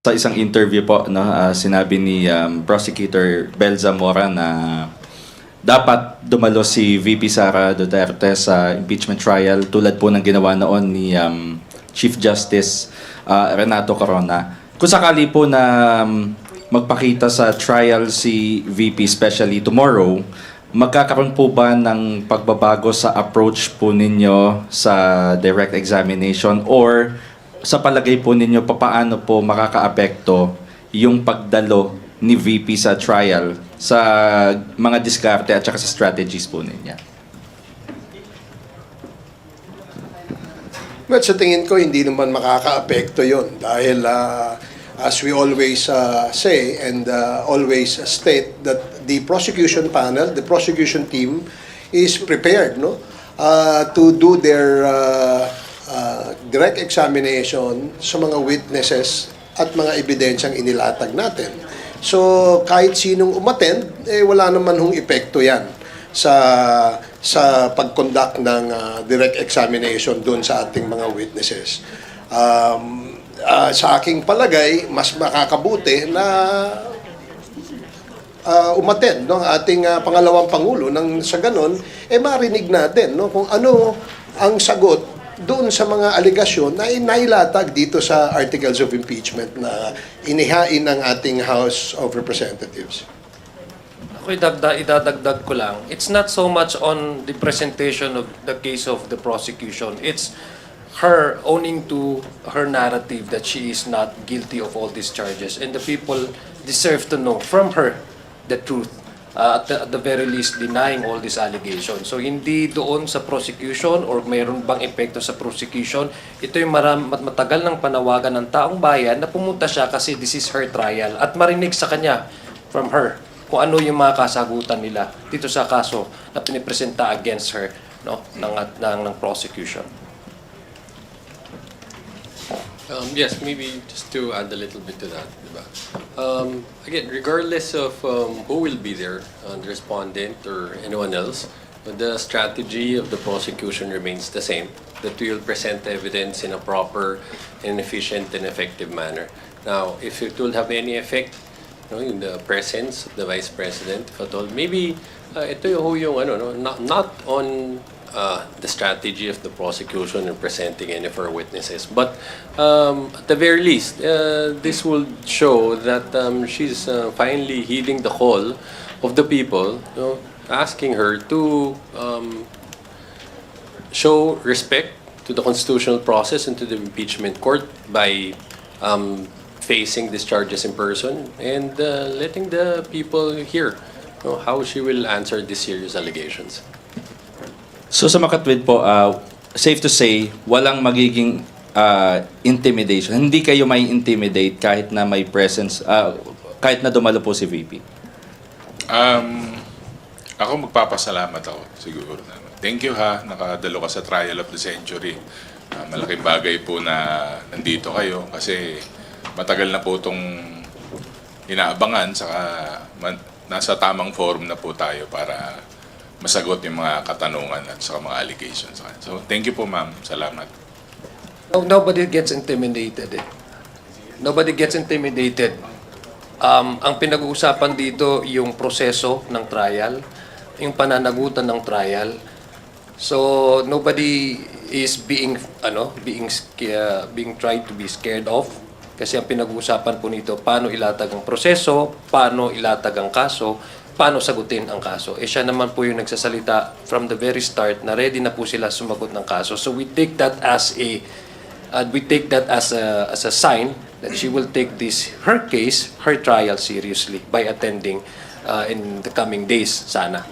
Sa isang interview po, no, sinabi ni Prosecutor Bel Zamora na dapat dumalo si VP Sara Duterte sa impeachment trial tulad po ng ginawa noon ni Chief Justice Renato Corona. Kung sakali po na magpakita sa trial si VP, especially tomorrow, magkakaroon po ba ng pagbabago sa approach po ninyo sa direct examination, or sa palagay po ninyo, papaano po makakaapekto yung pagdalo ni VP sa trial sa mga diskarte at saka sa strategies po ninyo? Well, sa tingin ko, hindi naman makakaapekto yon dahil as we always say and always state that the prosecution panel, the prosecution team is prepared to do their direct examination sa mga witnesses at mga ebidensyang inilatag natin. So, kahit sinong umattend, wala naman hong epekto yan sa pag-conduct ng direct examination doon sa ating mga witnesses. Sa aking palagay, mas makakabuti na umattend ang ating pangalawang Pangulo nang sa ganon, marinig natin kung ano ang sagot doon sa mga aligasyon na inailatag dito sa Articles of Impeachment na inihain ng ating House of Representatives. Ako idadagdag ko lang, it's not so much on the presentation of the case of the prosecution. It's her owning to her narrative that she is not guilty of all these charges, and the people deserve to know from her the truth. At the very least, denying all these allegations. So, hindi doon sa prosecution or mayroon bang epekto sa prosecution. Ito yung matagal ng panawagan ng taong bayan na pumunta siya kasi this is her trial at marinig sa kanya from her kung ano yung mga kasagutan nila dito sa kaso na pinipresenta against her ng prosecution. Yes, maybe just to add a little bit to that. Diba? Again, regardless of who will be there, the respondent or anyone else, the strategy of the prosecution remains the same, that we will present evidence in a proper and efficient and effective manner. Now, if it will have any effect in the presence of the Vice President, if at all, maybe ito yung not on the strategy of the prosecution in presenting any of our witnesses. But at the very least, this will show that she's finally heeding the call of the people, asking her to show respect to the constitutional process and to the impeachment court by facing these charges in person and letting the people hear how she will answer these serious allegations. So sa makatwid po, safe to say, walang magiging intimidation. Hindi kayo may intimidate kahit na may presence, kahit na dumalo po si VP. Ako magpapasalamat ako siguro. Thank you nakadalo ka sa trial of the century. Malaking bagay po na nandito kayo kasi matagal na po itong inaabangan, saka nasa tamang forum na po tayo para masagot yung mga katanungan at saka mga allegations. So, thank you po, ma'am. Salamat. Nobody gets intimidated. Nobody gets intimidated. Ang pinag-uusapan dito yung proseso ng trial, yung pananagutan ng trial. So, nobody is being tried to be scared of. Kasi ang pinag-uusapan po nito, paano ilatag ang proseso, paano ilatag ang kaso, paano sagutin ang kaso. Siya naman po yung nagsasalita from the very start na ready na po sila sumagot ng kaso. So we take that as a sign that she will take her case, her trial seriously by attending in the coming days sana.